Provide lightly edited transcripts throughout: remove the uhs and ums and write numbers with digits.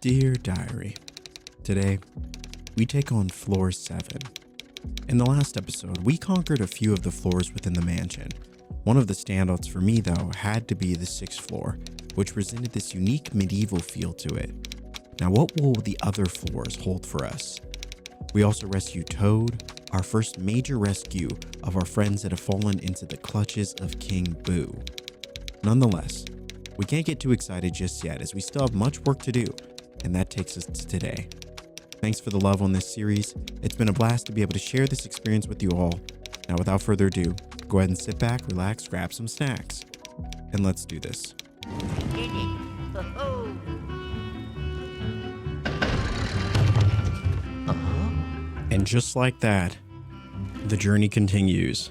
Dear Diary, today we take on floor 7. In the last episode, we conquered a few of the floors within the mansion. One of the standouts for me though had to be the 6th floor, which presented this unique medieval feel to it. Now what will the other floors hold for us? We also rescue Toad, our first major rescue of our friends that have fallen into the clutches of King Boo. Nonetheless, we can't get too excited just yet as we still have much work to do, and that takes us to today. Thanks for the love on this series. It's been a blast to be able to share this experience with you all. Now without further ado, go ahead and sit back, relax, grab some snacks, and let's do this. And just like that, the journey continues.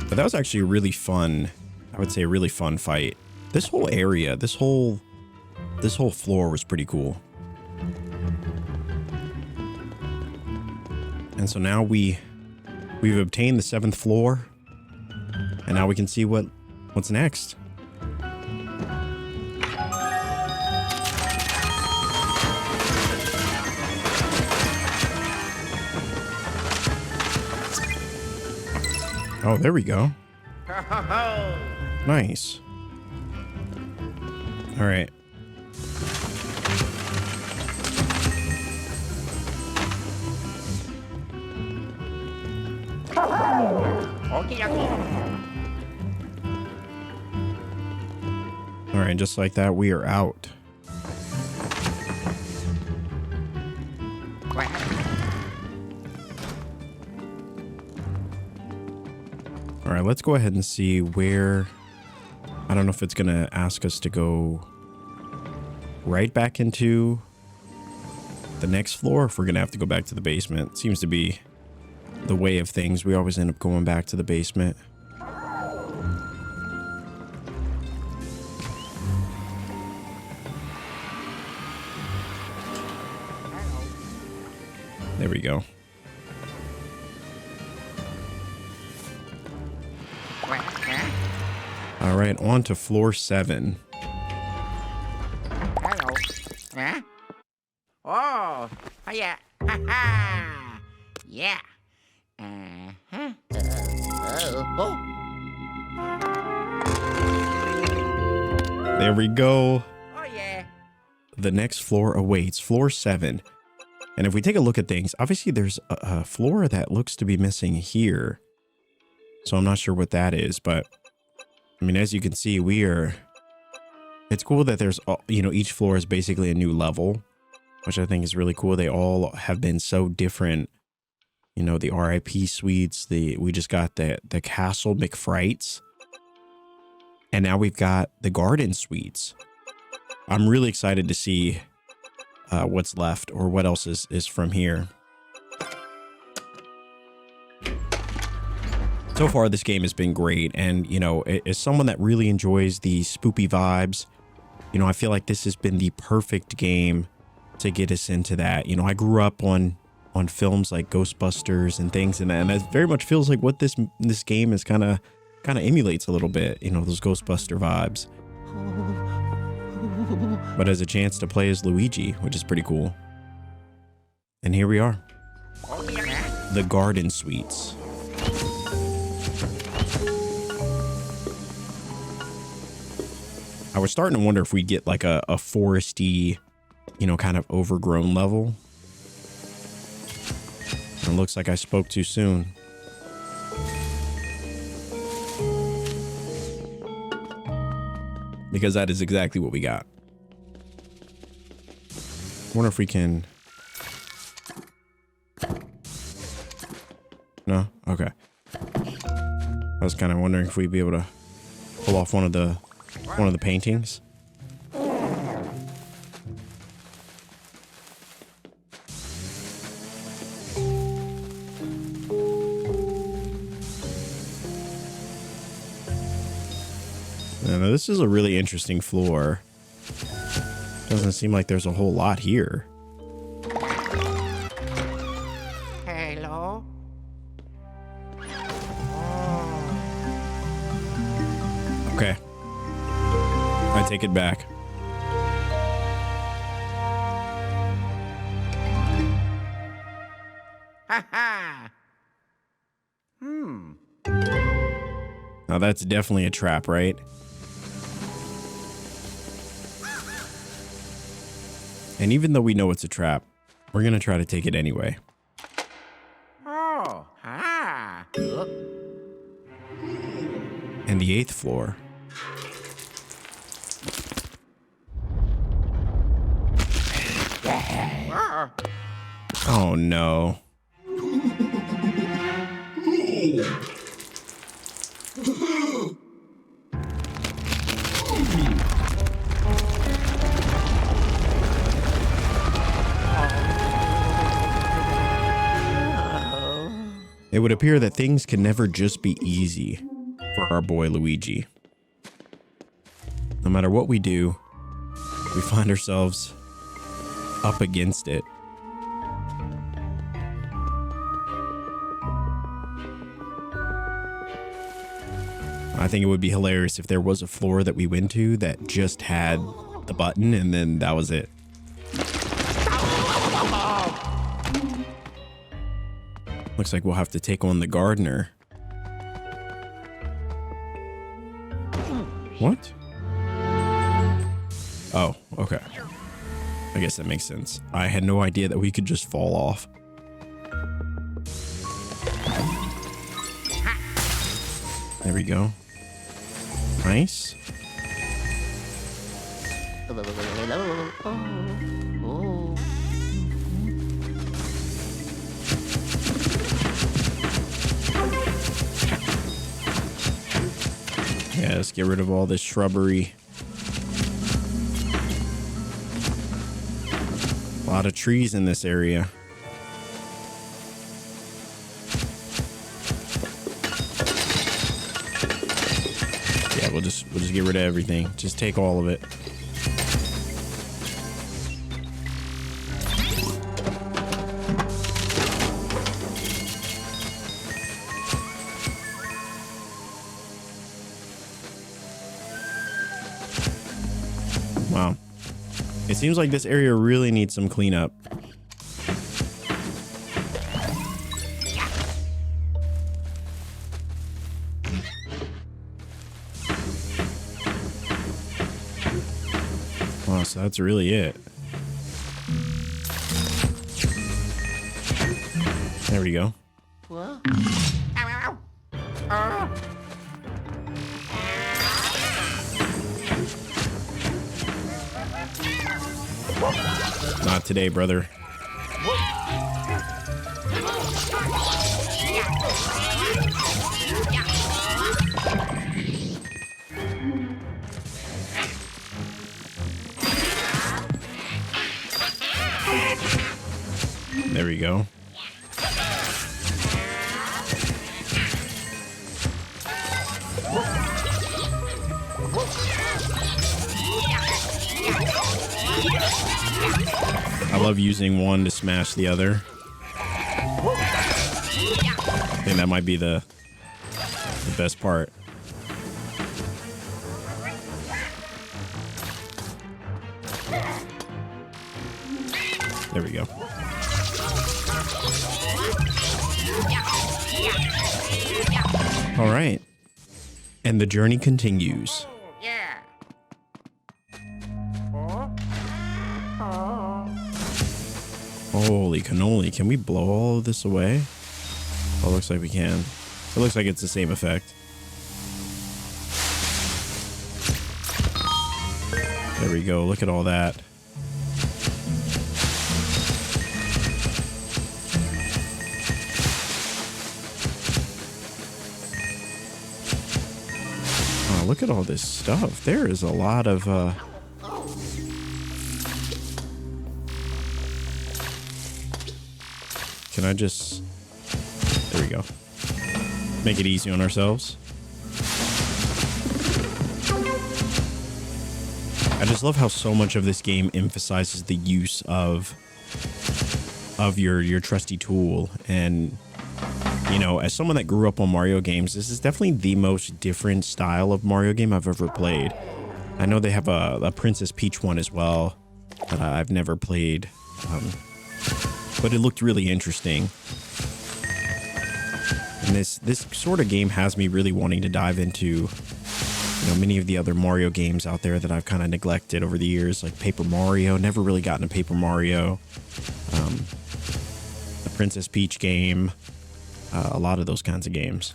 But that was actually a really fun, I would say a really fun fight. This whole area, this whole floor was pretty cool. And so now we've obtained the 7th floor, and now we can see what's next. Oh, there we go. Nice. All right. All right, just like that, we are out. All right, let's go ahead and see where, I don't know if it's going to ask us to go right back into the next floor, or if we're going to have to go back to the basement. It seems to be the way of things. We always end up going back to the basement. There we go. All right, on to floor 7. Hello. Huh? Oh, yeah. Ha ha. Yeah. Uh-huh. Oh. There we go. Oh, yeah. The next floor awaits, floor 7. And if we take a look at things, obviously there's a floor that looks to be missing here. So I'm not sure what that is, but I mean, as you can see, it's cool that there's, each floor is basically a new level, which I think is really cool. They all have been so different. You know, the RIP suites, we just got the Castle McFrights, and now we've got the Garden Suites. I'm really excited to see what's left or what else is from here. So far, this game has been great, and, as someone that really enjoys the spoopy vibes, I feel like this has been the perfect game to get us into that. I grew up on films like Ghostbusters and things, and that very much feels like what this game is kind of emulates a little bit, those Ghostbuster vibes. But as a chance to play as Luigi, which is pretty cool. And here we are. The Garden Suites. I was starting to wonder if we'd get like a foresty, kind of overgrown level. It looks like I spoke too soon. Because that is exactly what we got. I wonder if we can... No? Okay. I was kind of wondering if we'd be able to pull off one of the paintings. Now, this is a really interesting floor. Doesn't seem like there's a whole lot here. Hello. Okay. I take it back. Ha ha! Now that's definitely a trap, right? And even though we know it's a trap, we're gonna try to take it anyway. Oh, ah. And the 8th floor. Oh no. It would appear that things can never just be easy for our boy Luigi. No matter what we do, we find ourselves up against it. I think it would be hilarious if there was a floor that we went to that just had the button and then that was it. Looks like we'll have to take on the gardener. What? Oh, okay. I guess that makes sense. I had no idea that we could just fall off. There we go. Nice. Yeah, let's get rid of all this shrubbery. A lot of trees in this area. Yeah, we'll just get rid of everything. Just take all of it. Wow. It seems like this area really needs some cleanup. Wow, so that's really it. There we go. What? Ow, ow, ow. Not today, brother. There we go. I love using one to smash the other. I think that might be the best part. There we go. All right. And the journey continues. Yeah. Holy cannoli. Can we blow all of this away? Oh, looks like we can. It looks like it's the same effect. There we go. Look at all that. Oh, look at all this stuff. There is a lot of Can I just... There we go. Make it easy on ourselves. I just love how so much of this game emphasizes the use of your trusty tool. And, you know, as someone that grew up on Mario games, this is definitely the most different style of Mario game I've ever played. I know they have a Princess Peach one as well that I've never played. But it looked really interesting. And this sort of game has me really wanting to dive into, you know, many of the other Mario games out there that I've kind of neglected over the years, like Paper Mario. Never really gotten a Paper Mario. The Princess Peach game. A lot of those kinds of games.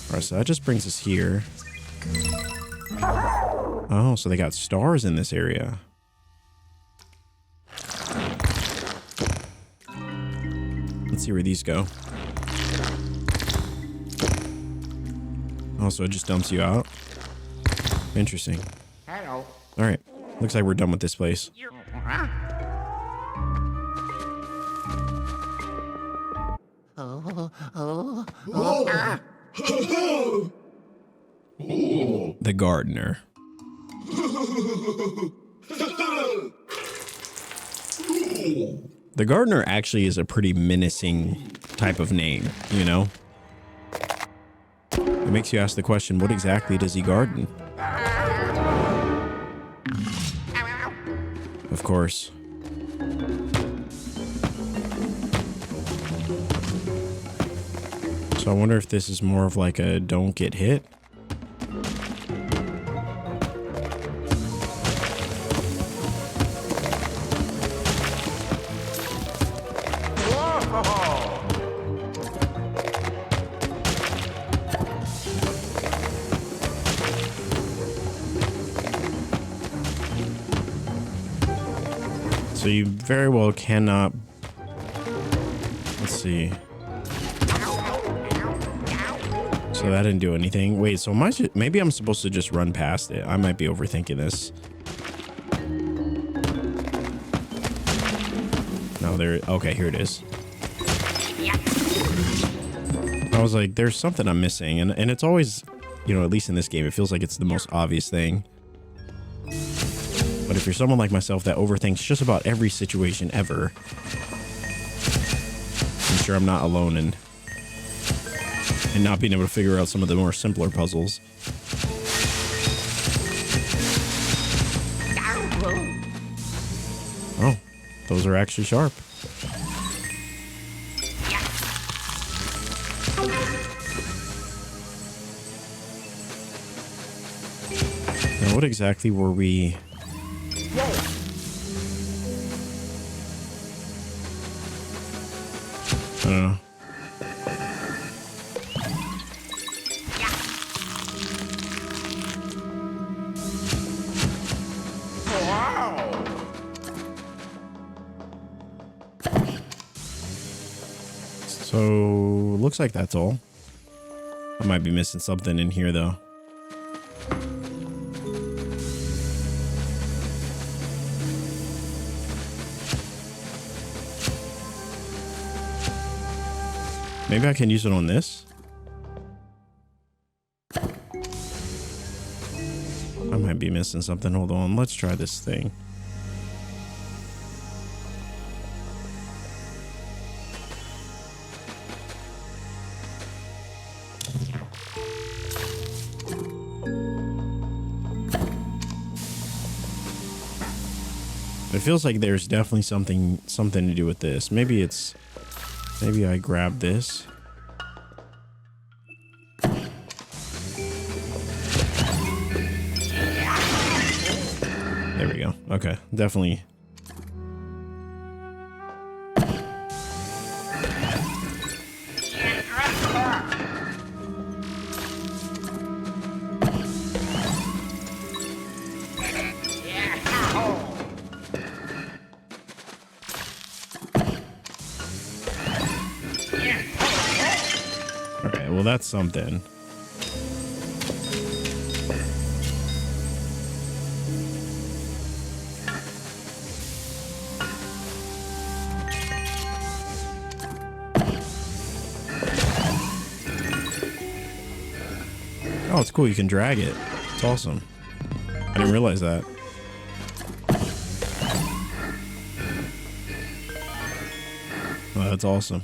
All right, so that just brings us here. Oh, so they got stars in this area. Let's see where these go. Oh, so it just dumps you out? Interesting. Hello. All right. Looks like we're done with this place. The gardener. The gardener actually is a pretty menacing type of name, you know? It makes you ask the question, what exactly does he garden? Of course. So I wonder if this is more of like a don't get hit. So you very well cannot. Let's see. So that didn't do anything. Wait, so maybe I'm supposed to just run past it. I might be overthinking this. No, there. Okay, here it is. I was like, there's something I'm missing, and it's always, you know, at least in this game, it feels like it's the most obvious thing. But if you're someone like myself that overthinks just about every situation ever, I'm sure I'm not alone in not being able to figure out some of the more simpler puzzles. Oh, those are actually sharp. Now, what exactly were we? I don't know. So, looks like that's all. I might be missing something in here, though. Maybe I can use it on this. I might be missing something. Hold on. Let's try this thing. It feels like there's definitely something to do with this. Maybe I grab this. There we go. Okay, definitely. Well, that's something. Oh, it's cool. You can drag it. It's awesome. I didn't realize that. Oh, that's awesome.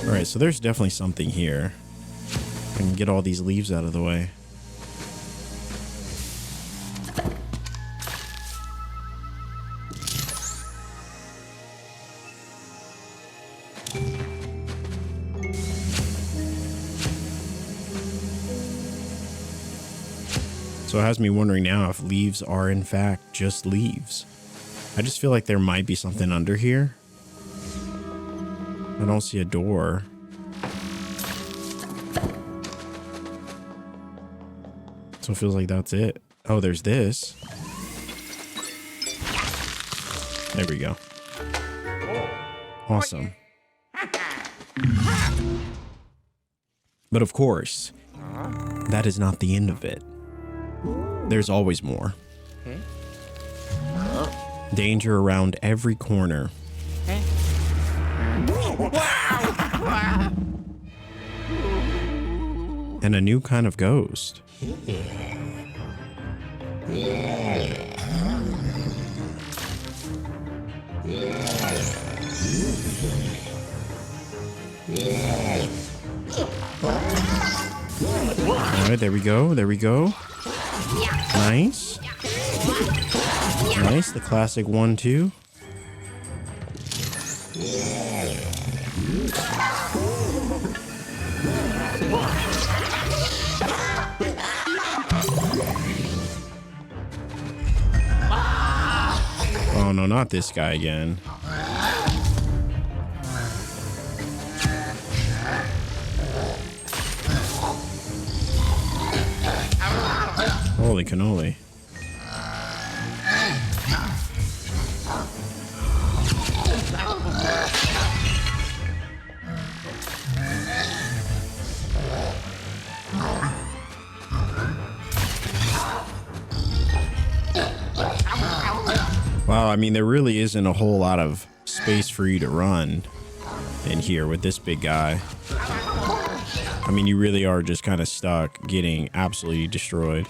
All right, so there's definitely something here. I can get all these leaves out of the way. So it has me wondering now if leaves are in fact just leaves. I just feel like there might be something under here. I don't see a door. So it feels like that's it. Oh, there's this. There we go. Awesome. But of course, that is not the end of it. There's always more. Danger around every corner. And a new kind of ghost. All right, there we go. There we go. Nice. Nice. The classic 1-2. Oh no, not this guy again. Holy cannoli. Wow, I mean, there really isn't a whole lot of space for you to run in here with this big guy. I mean, you really are just kind of stuck getting absolutely destroyed.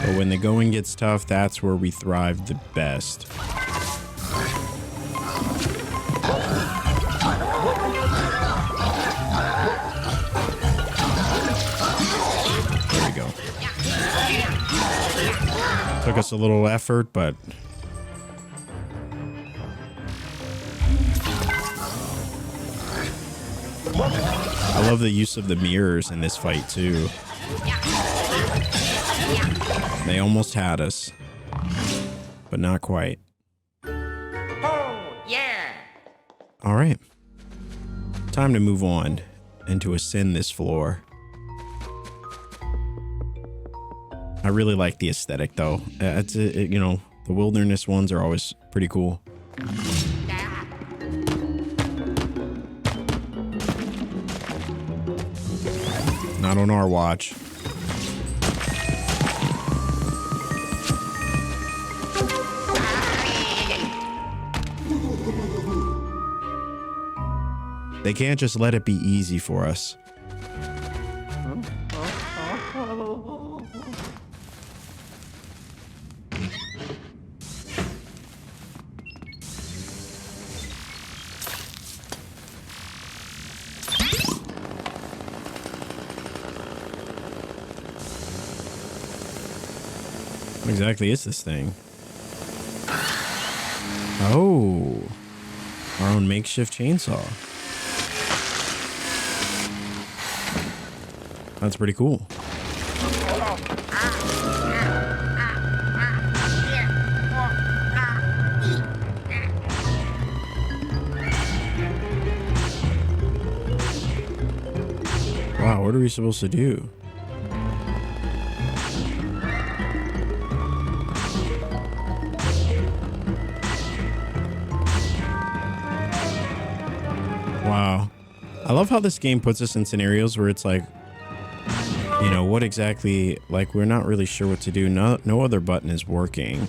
But when the going gets tough, that's where we thrive the best. There we go. Took us a little effort, but I love the use of the mirrors in this fight too. They almost had us, but not quite. Oh, yeah. All right. Time to move on and to ascend this floor. I really like the aesthetic though. It's you know, the wilderness ones are always pretty cool. Not on our watch. They can't just let it be easy for us. What exactly is this thing? Oh, our own makeshift chainsaw. That's pretty cool. Wow, what are we supposed to do? Wow. I love how this game puts us in scenarios where it's like, you know, what exactly, like, we're not really sure what to do. No other button is working.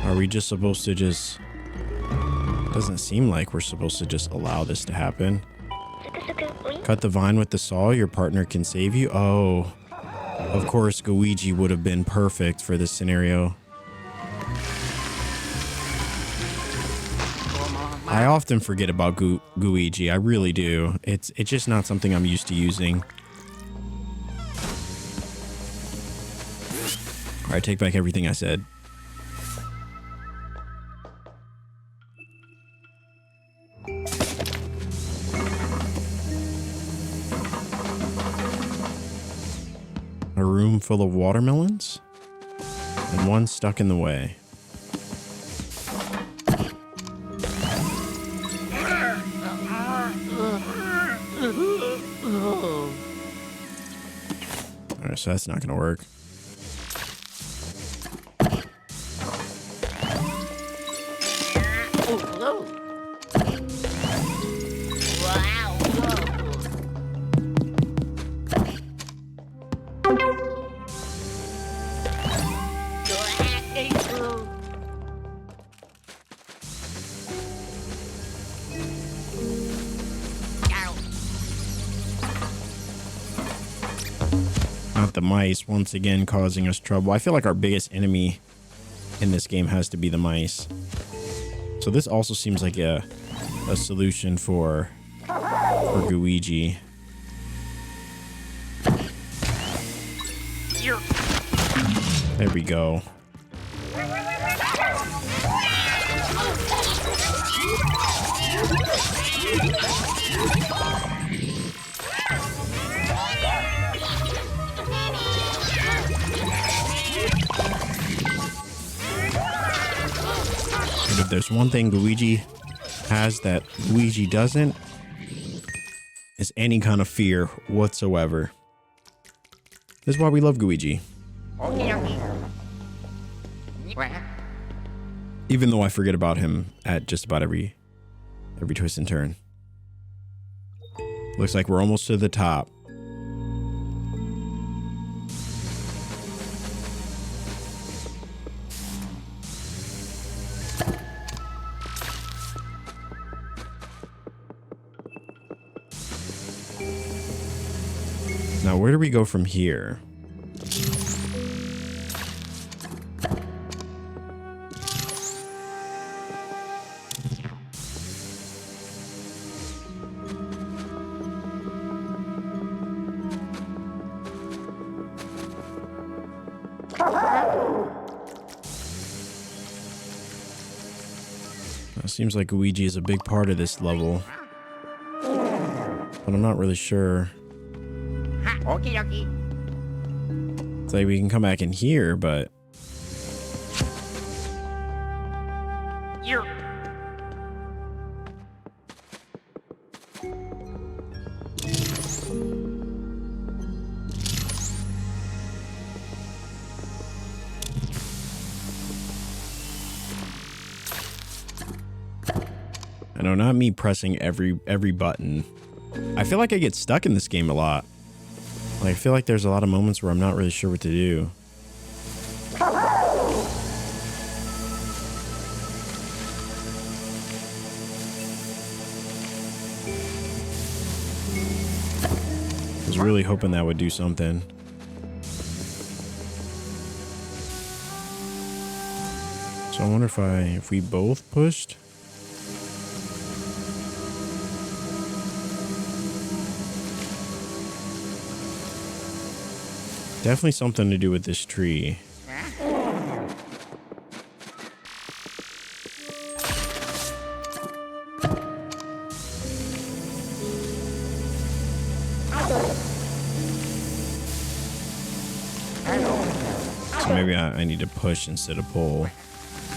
Are we just supposed to just... Doesn't seem like we're supposed to just allow this to happen. Cut the vine with the saw. Your partner can save you. Oh, of course, Luigi would have been perfect for this scenario. I often forget about Luigi. I really do. It's just not something I'm used to using. All right, take back everything I said. A room full of watermelons and one stuck in the way. All right, so that's not gonna work. Not the mice, once again causing us trouble. I feel like our biggest enemy in this game has to be the mice. So this also seems like a solution for Luigi. There we go. And if there's one thing Luigi has that Luigi doesn't, is any kind of fear whatsoever. This is why we love Luigi. Even though I forget about him at just about every twist and turn. Looks like we're almost to the top. Now, where do we go from here? It seems like Luigi is a big part of this level, but I'm not really sure. It's like we can come back in here, but I know, not me pressing every button. I feel like I get stuck in this game a lot. Like, I feel like there's a lot of moments where I'm not really sure what to do. I was really hoping that would do something. So I wonder if we both pushed. Definitely something to do with this tree. So maybe I need to push instead of pull.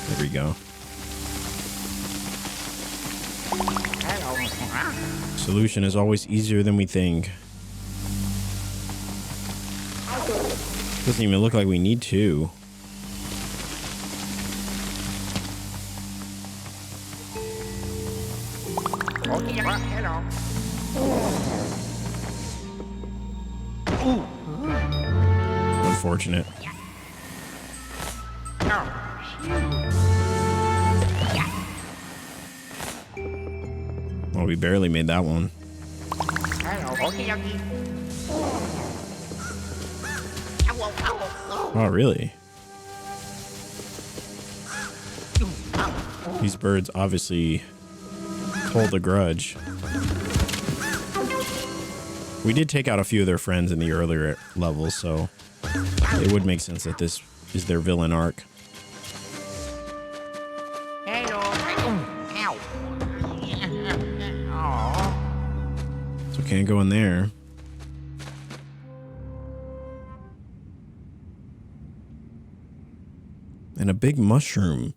There we go. Solution is always easier than we think. Doesn't even look like we need to. Unfortunate. Well, we barely made that one. Oh, really? These birds obviously hold a grudge. We did take out a few of their friends in the earlier levels, so it would make sense that this is their villain arc. Hello. Ow. Oh. So can't go in there. And a big mushroom.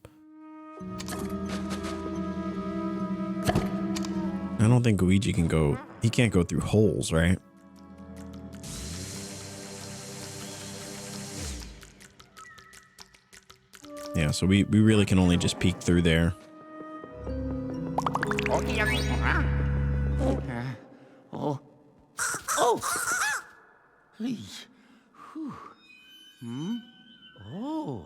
I don't think Luigi can go. He can't go through holes, right? Yeah, so we really can only just peek through there. Okay, okay. Oh. Oh. Hey. Whew. Hmm? Oh.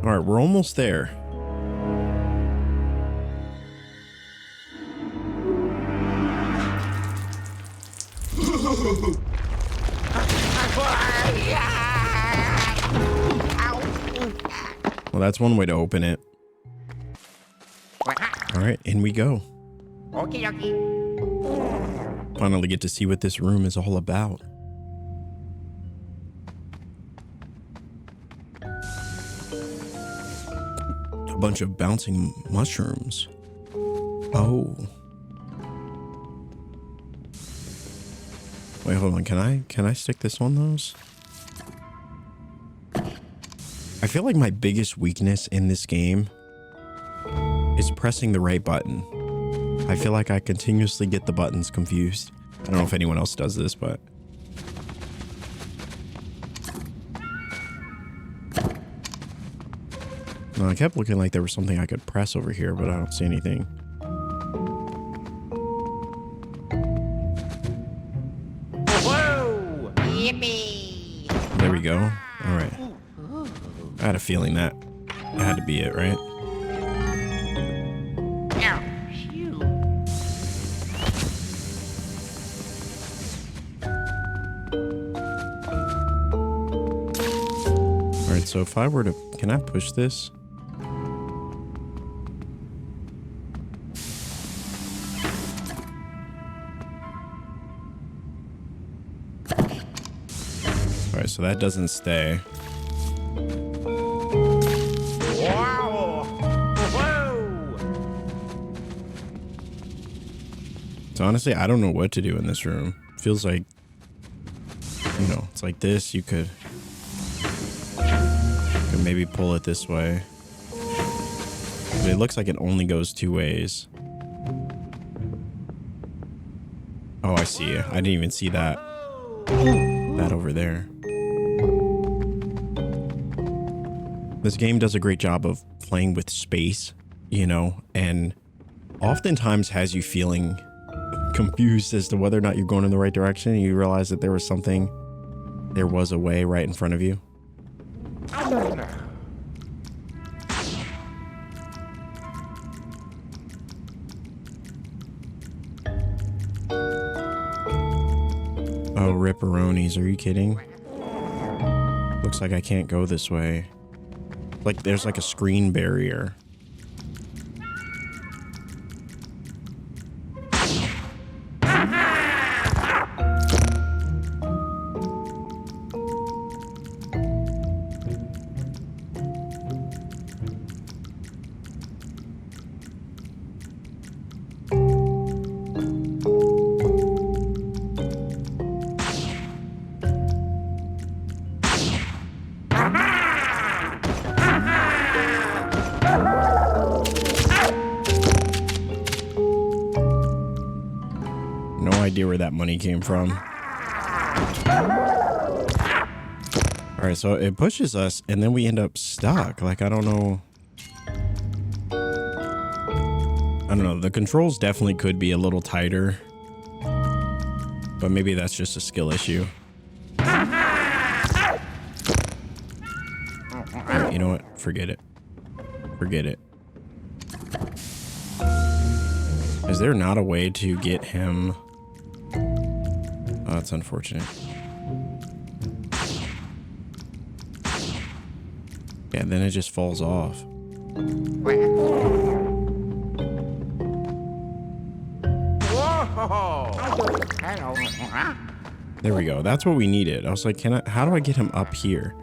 All right, we're almost there. Well, that's one way to open it. All right, in we go. Okay, okay. Finally get to see what this room is all about. A bunch of bouncing mushrooms. Oh. Wait, hold on. Can I stick this on those? I feel like my biggest weakness in this game is pressing the right button. I feel like I continuously get the buttons confused. I don't know if anyone else does this, but... No, I kept looking like there was something I could press over here, but I don't see anything. Whoa! Yippee! There we go. All right. I had a feeling that had to be it, right? Ow! Phew! All right, so if I were to... Can I push this? All right, so that doesn't stay. Wow! Whoa! So honestly, I don't know what to do in this room. Feels like, you know, it's like this. You could maybe pull it this way. But it looks like it only goes two ways. Oh, I see. I didn't even see that. That over there. This game does a great job of playing with space, you know, and oftentimes has you feeling confused as to whether or not you're going in the right direction. You realize that there was a way right in front of you. Oh, ripperonis, are you kidding? Looks like I can't go this way. Like there's like a screen barrier. No idea where that money came from. All right, so it pushes us and then we end up stuck. Like, I don't know. The controls definitely could be a little tighter, but maybe that's just a skill issue. All right, you know what? Forget it. Forget it. Is there not a way to get him? Oh, that's unfortunate. Yeah, then it just falls off. Whoa! Hello. Huh? There we go. That's what we needed. I was like, how do I get him up here?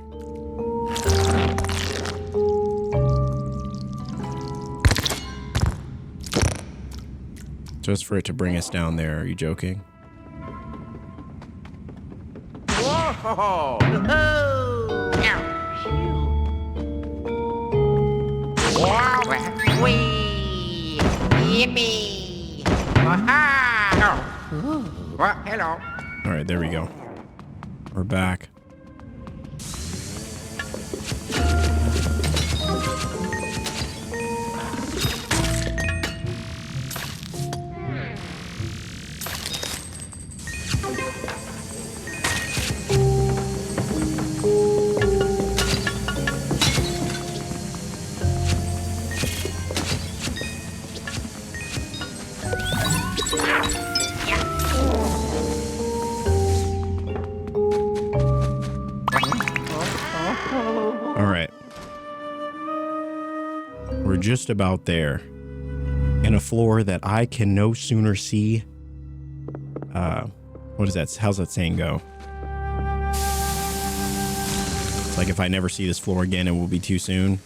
Just for it to bring us down there. Are you joking? Whoa! Wow! Wee! Yippee! Aha! Oh. Well, hello. All right, there we go. We're back. Just about there, in a floor that I can no sooner see. What is that? How's that saying go? It's like if I never see this floor again, it will be too soon.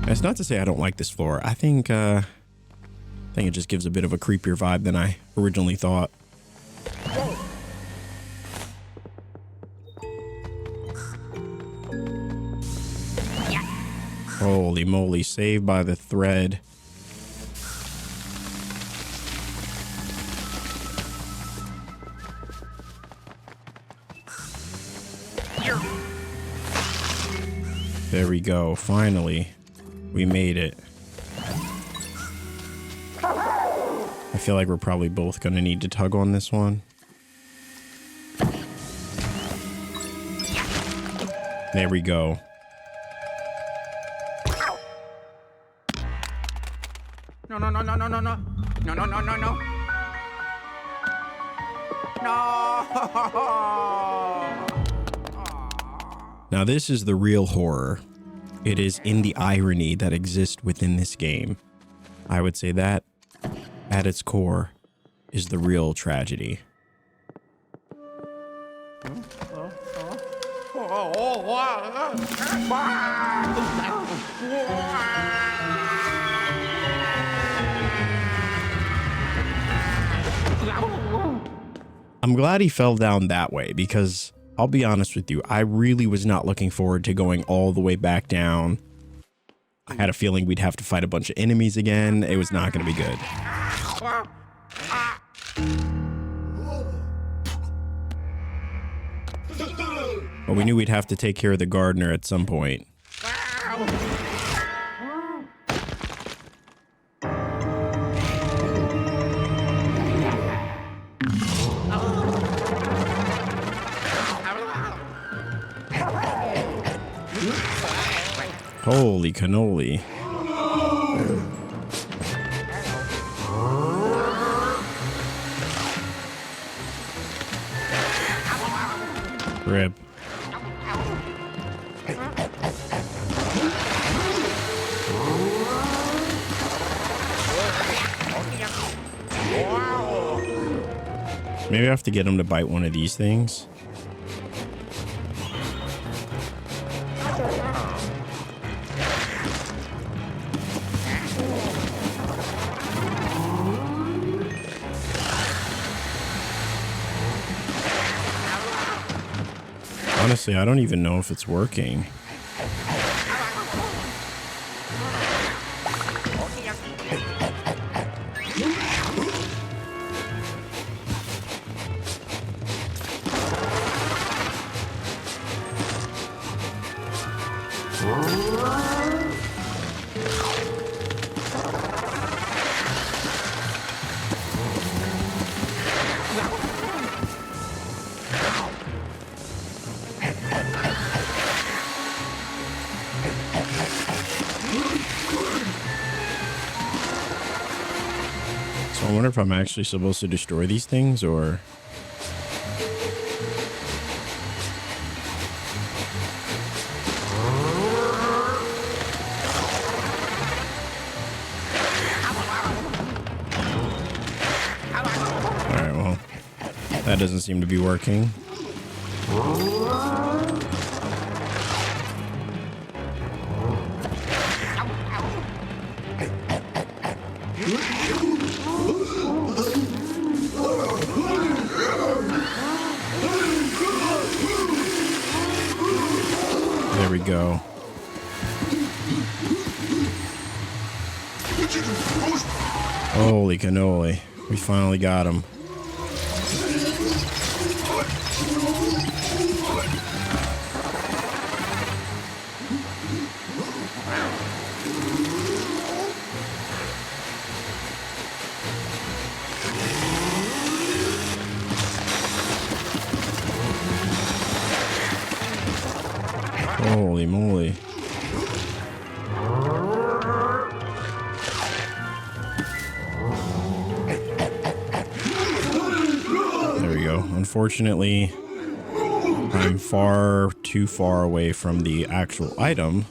That's not to say I don't like this floor. I think it just gives a bit of a creepier vibe than I originally thought. Holy moly, saved by the thread. There we go, finally. We made it. I feel like we're probably both gonna need to tug on this one. There we go. No. No. Now this is the real horror. It is in the irony that exists within this game. I would say that, at its core, is the real tragedy. I'm glad he fell down that way because I'll be honest with you, I really was not looking forward to going all the way back down. I had a feeling we'd have to fight a bunch of enemies again. It was not going to be good. But we knew we'd have to take care of the gardener at some point. Holy cannoli. Rip. Maybe I have to get him to bite one of these things. Honestly, I don't even know if it's working. I wonder if I'm actually supposed to destroy these things or... That doesn't seem to be working. There we go. Holy cannoli. We finally got him. Holy moly. There we go. Unfortunately, I'm far too far away from the actual item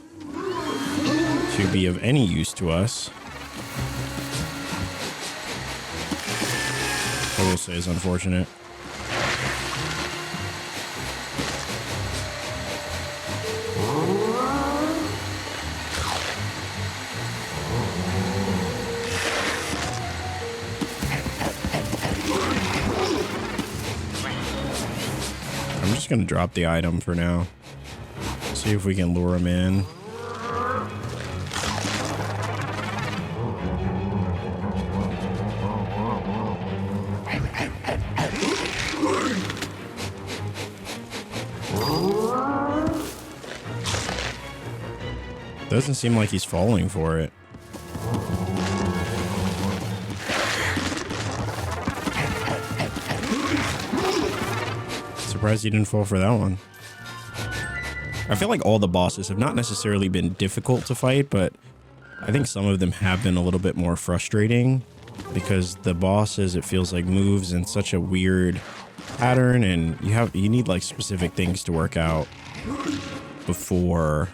to be of any use to us. I will say is unfortunate. I'm just gonna drop the item for now. See if we can lure him in. Doesn't seem like he's falling for it. Surprised he didn't fall for that one. I feel like all the bosses have not necessarily been difficult to fight, but I think some of them have been a little bit more frustrating because the bosses, it feels like, moves in such a weird pattern, and you need like specific things to work out before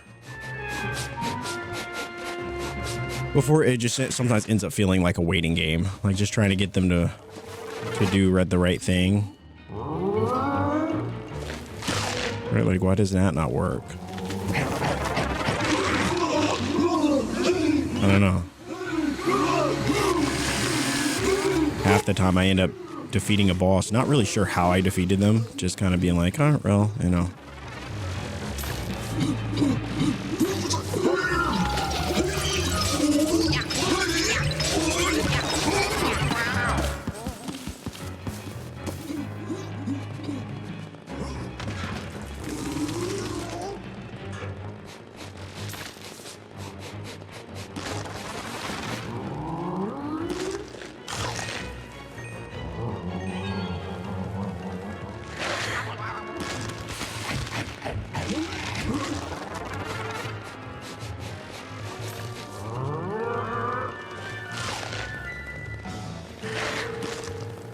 it just sometimes ends up feeling like a waiting game, like just trying to get them to do the right thing. Right, like, why does that not work? I don't know. Half the time I end up defeating a boss, not really sure how I defeated them, just kind of being like, oh, well, you know.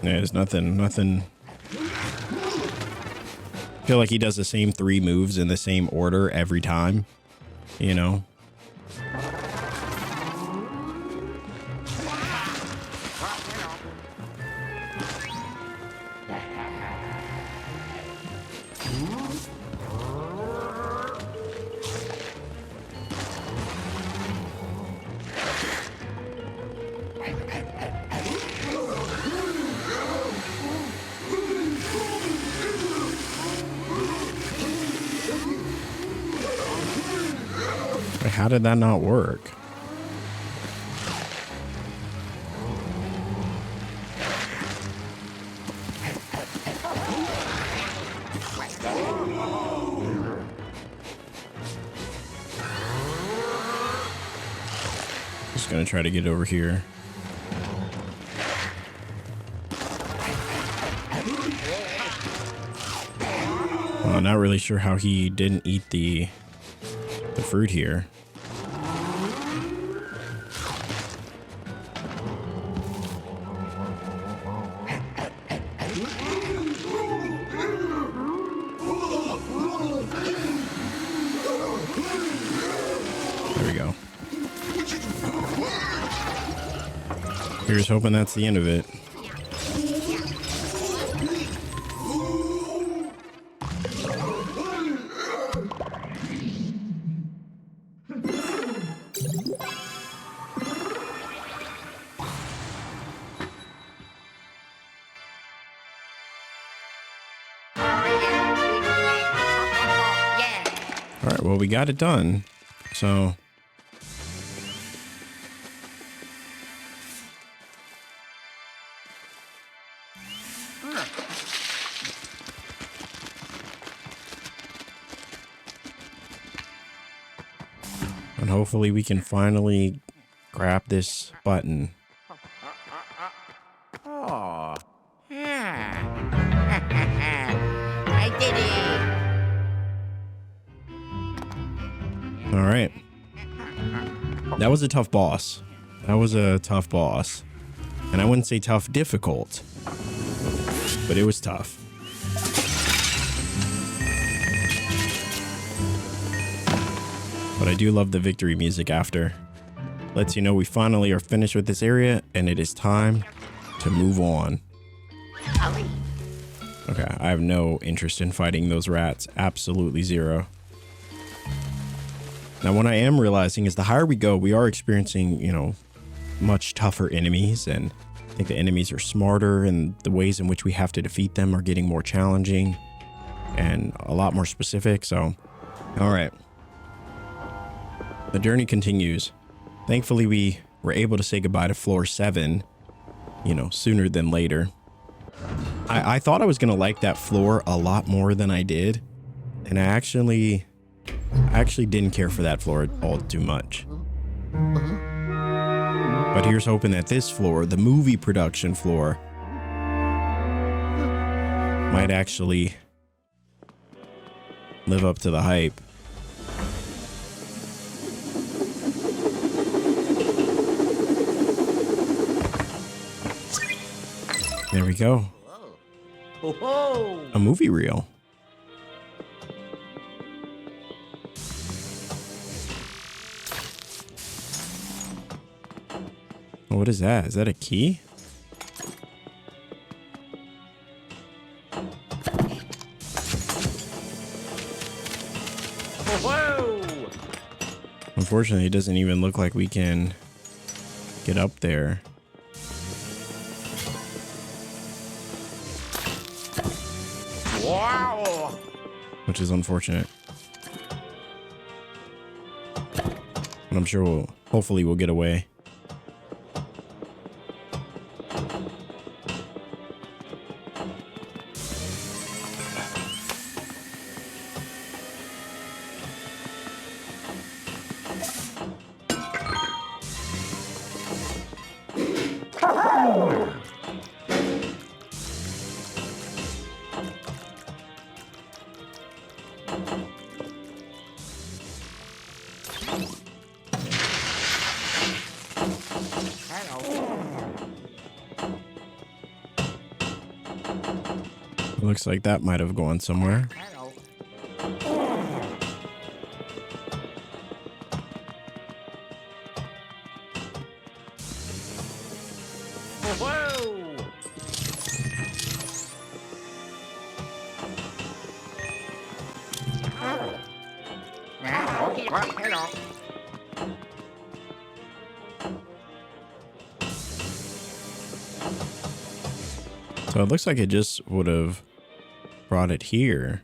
Yeah, there's nothing. I feel like he does the same 3 moves in the same order every time, you know? How did that not work? Just gonna try to get over here. Well, I'm not really sure how he didn't eat the fruit here. Here's hoping that's the end of it. well, we got it done. So and hopefully we can finally grab this button. Oh. Yeah. I did it. All right. That was a tough boss. That was a tough boss. And I wouldn't say tough difficult, but it was tough. But I do love the victory music after. Lets you know we finally are finished with this area and it is time to move on. Okay, I have no interest in fighting those rats. Absolutely zero. Now, what I am realizing is the higher we go, we are experiencing, you know, much tougher enemies. And I think the enemies are smarter and the ways in which we have to defeat them are getting more challenging and a lot more specific. So, all right. The journey continues. Thankfully, we were able to say goodbye to floor 7, you know, sooner than later. I thought I was going to like that floor a lot more than I did. And I actually didn't care for that floor all too much. But here's hoping that this floor, the movie production floor, might actually live up to the hype. There we go. A movie reel. What is that? Is that a key? Whoa! Unfortunately, it doesn't even look like we can get up there. Wow! Which is unfortunate. But I'm sure hopefully we'll get away. Looks like that might have gone somewhere. Hello. Whoa! Okay. Well, hello. So it looks like it just would have brought it here.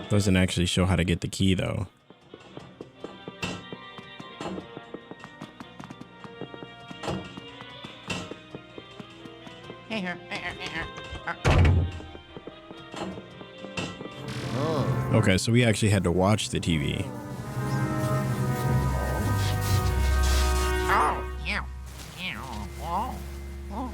Doesn't actually show how to get the key though. Okay, so we actually had to watch the TV. Oh, yeah. Yeah. Oh. Oh.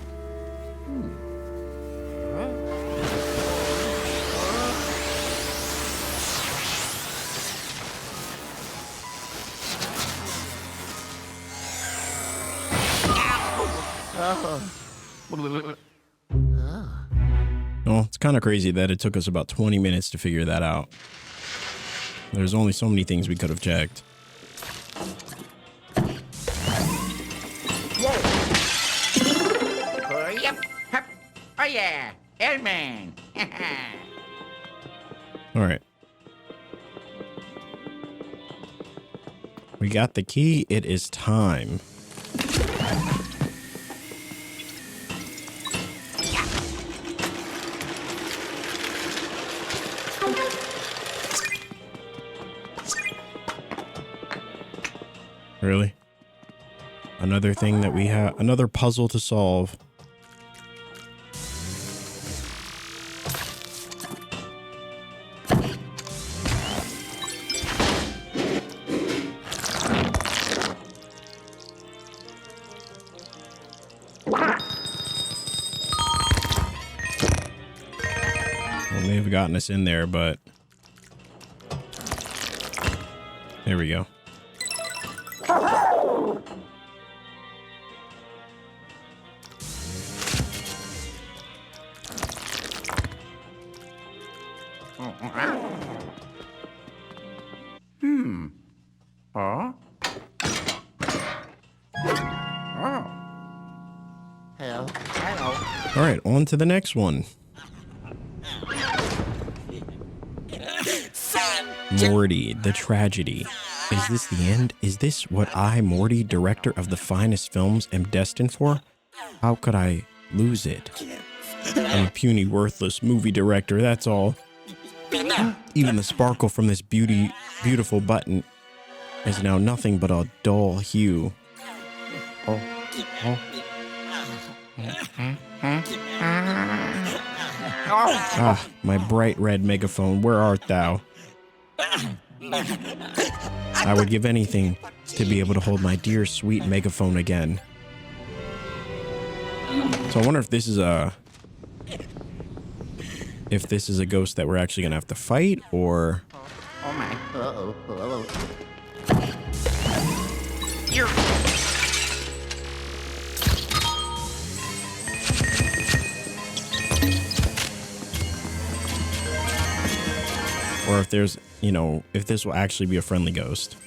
Well, it's kind of crazy that it took us about 20 minutes to figure that out. There's only so many things we could have checked. Yep. Hup. Oh yeah, Hellman. All right. We got the key. It is time. Really? Another thing that we have, another puzzle to solve. Well, may have gotten us in there, but there we go. Huh? Oh. Hello. Hello. All right, on to the next one. Morty, the tragedy. Is this the end? Is this what I, Morty, director of the finest films, am destined for? How could I lose it? I'm a puny, worthless movie director, that's all. Even the sparkle from this beautiful button is now nothing but a dull hue. Ah, my bright red megaphone, where art thou? I would give anything to be able to hold my dear sweet megaphone again. So I wonder if this is a ghost that we're actually gonna have to fight, or Oh my. Uh-oh. Uh-oh. You're... or if there's, you know, if this will actually be a friendly ghost.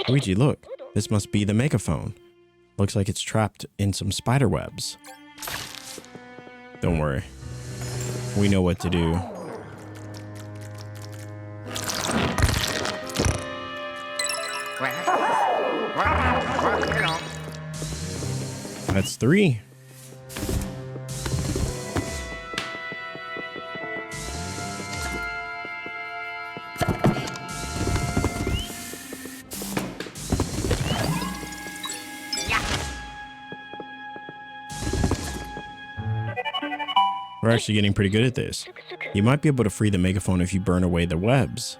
Luigi, look. This must be the megaphone. Looks like it's trapped in some spider webs. Don't worry. We know what to do. Hello. That's 3. We're actually getting pretty good at this. You might be able to free the megaphone if you burn away the webs.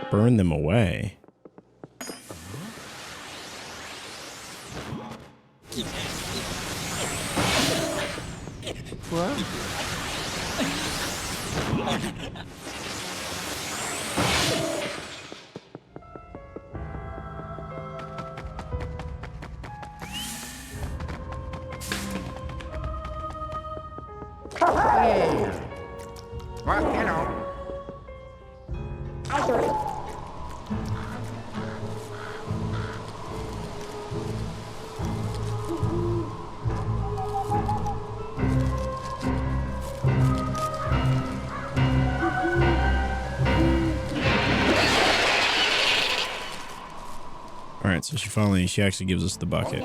Burn them away. What? Yeah. Well, hello. All right, so she actually gives us the bucket.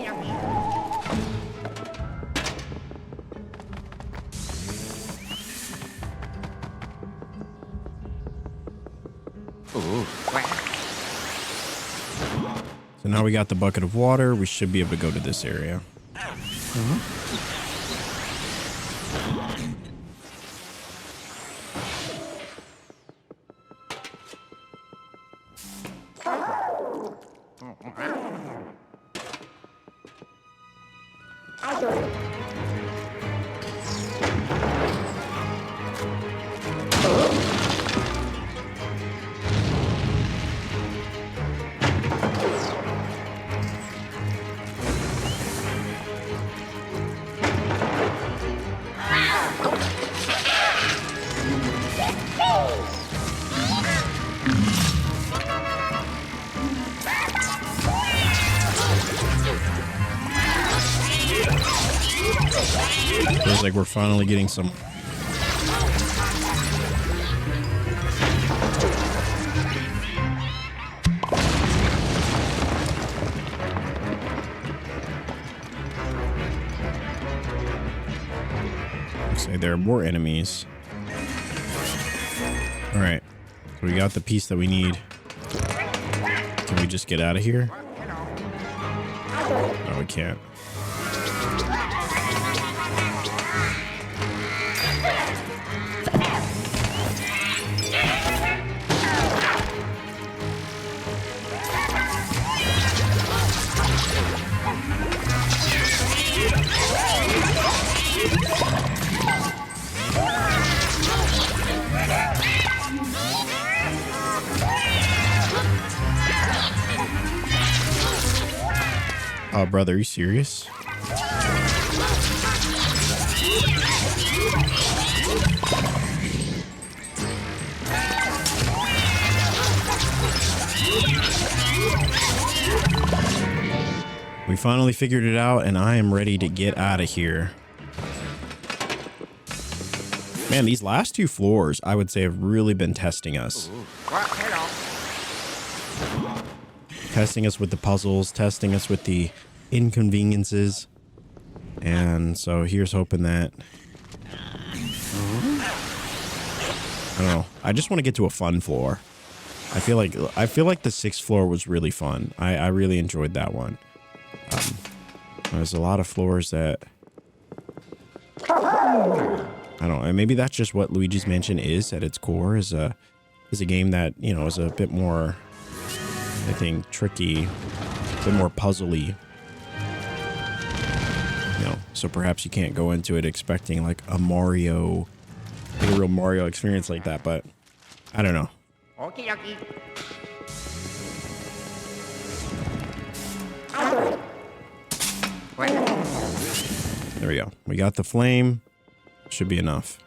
So now we got the bucket of water. We should be able to go to this area. Feels like we're finally getting some. Say there are more enemies. All right, so we got the piece that we need. Can we just get out of here? No, we can't. Oh, brother, are you serious? We finally figured it out, and I am ready to get out of here. Man, these last two floors, I would say, have really been testing us. Testing us with the puzzles, testing us with the inconveniences. And so here's hoping that... I don't know. I just want to get to a fun floor. I feel like the 6th floor was really fun. I really enjoyed that one. There's a lot of floors that... I don't know. Maybe that's just what Luigi's Mansion is at its core, is a game that, you know, is a bit more, I think, tricky, a bit more puzzly. You know, so perhaps you can't go into it expecting like a real Mario experience like that, but I don't know. Okay, okay. There we go. We got the flame. Should be enough.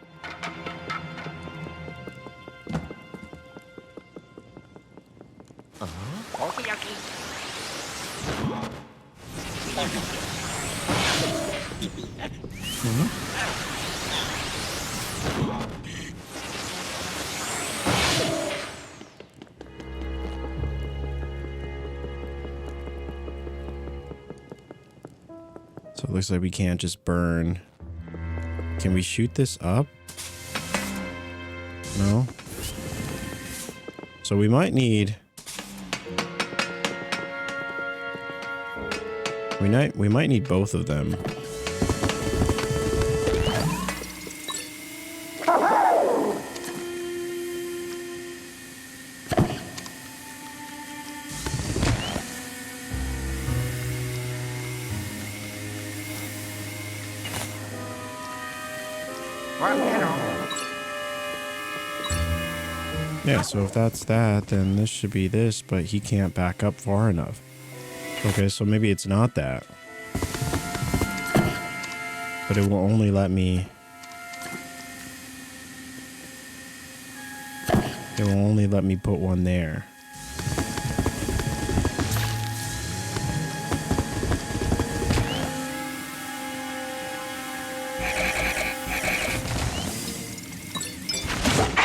Okay, okay. So it looks like we can't just burn. Can we shoot this up? No. So we might need... We might need both of them. Yeah, so if that's that, then this should be this, but he can't back up far enough. Okay, so maybe it's not that. But it will only let me... It will only let me put one there.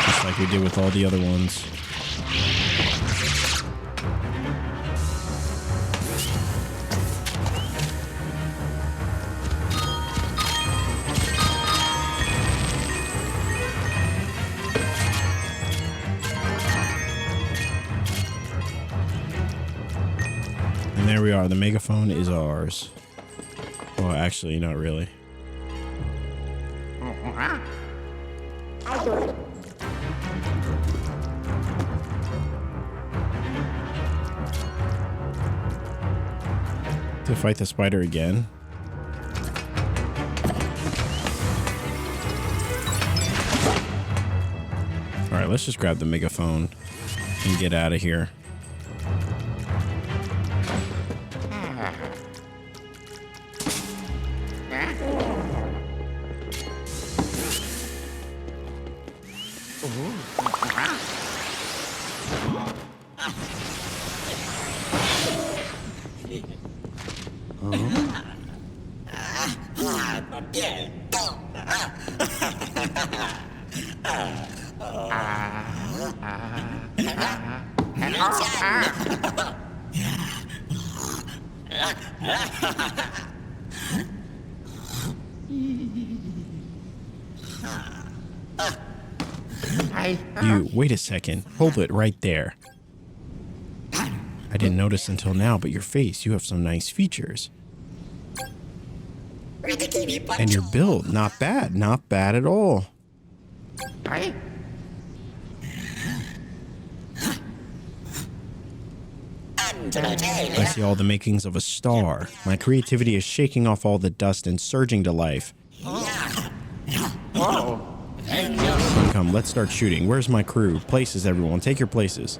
Just like we did with all the other ones. And there we are. The megaphone is ours. Well, actually, not really. To fight the spider again. All right, let's just grab the megaphone and get out of here. You, wait a second. Hold it right there. I didn't notice until now, but your face, you have some nice features. And your build, not bad. Not bad at all. I see all the makings of a star. My creativity is shaking off all the dust and surging to life. Come, let's start shooting. Where's my crew? Places, everyone. Take your places.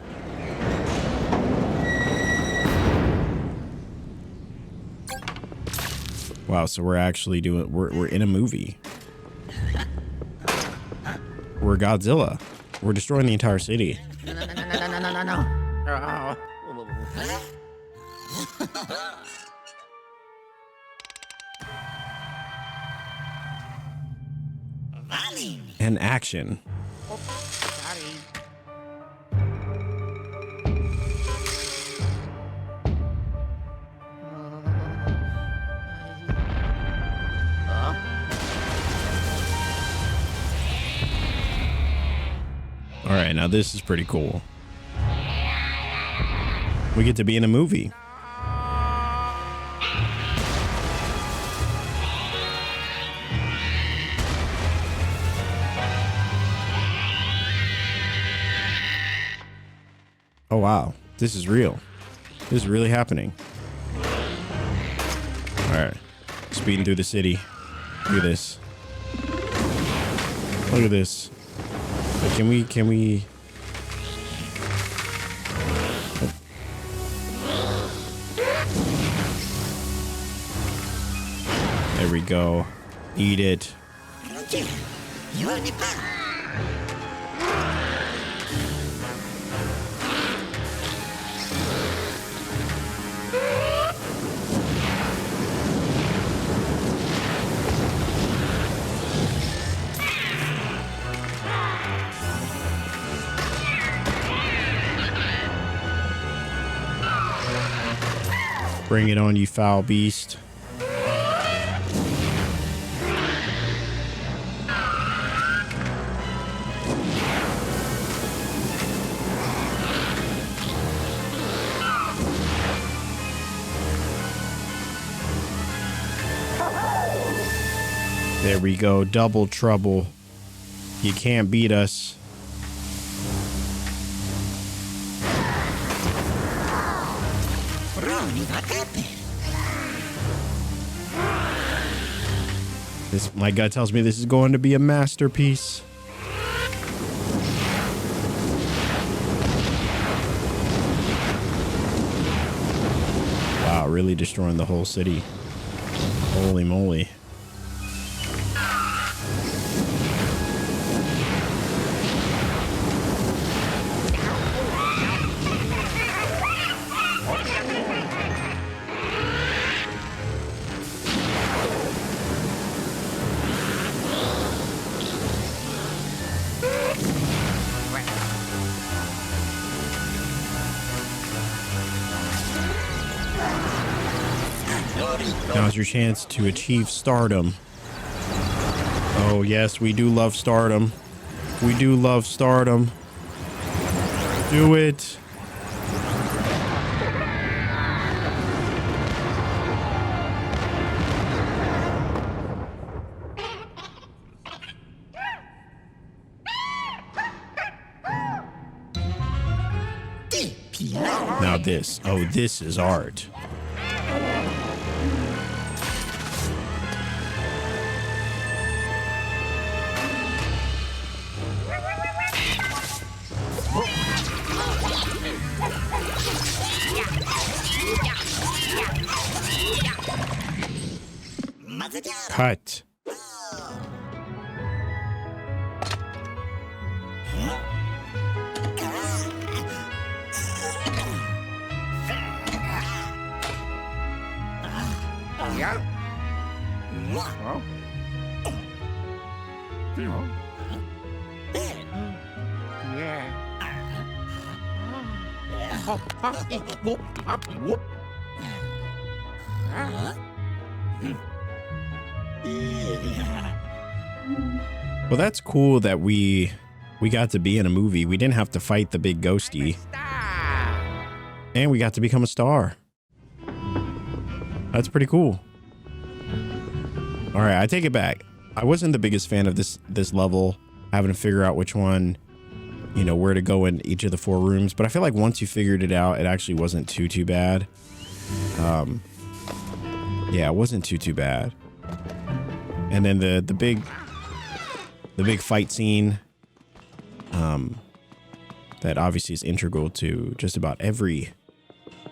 Wow, so we're actually doing... We're in a movie. We're Godzilla. We're destroying the entire city. No. And action. All right, now this is pretty cool. We get to be in a movie. Oh, wow. This is real. This is really happening. All right. Speeding through the city. Look at this. Look at this. Can we... Oh. There we go. Eat it. Bring it on, you foul beast. There we go. Double trouble. You can't beat us. My gut tells me this is going to be a masterpiece. Wow, really destroying the whole city. Holy moly. Now's your chance to achieve stardom. Oh, yes, we do love stardom. We do love stardom. Do it. Now this. Oh, this is art. Cut. Yeah. Well, that's cool that we got to be in a movie. We didn't have to fight the big ghosty. And we got to become a star. That's pretty cool. All right, I take it back. I wasn't the biggest fan of this level, having to figure out which one, you know, where to go in each of the 4 rooms. But I feel like once you figured it out, it actually wasn't too bad. Yeah, it wasn't too bad. And then the big fight scene, that obviously is integral to just about every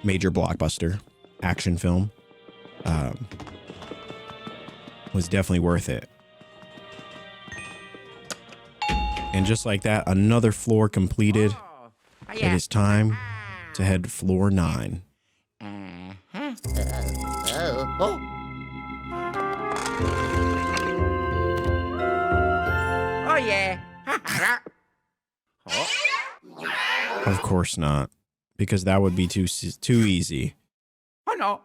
major blockbuster action film, was definitely worth it. And just like that, another floor completed. It is time to head to floor 9. Oh yeah. Of course not, because that would be too easy. Oh no.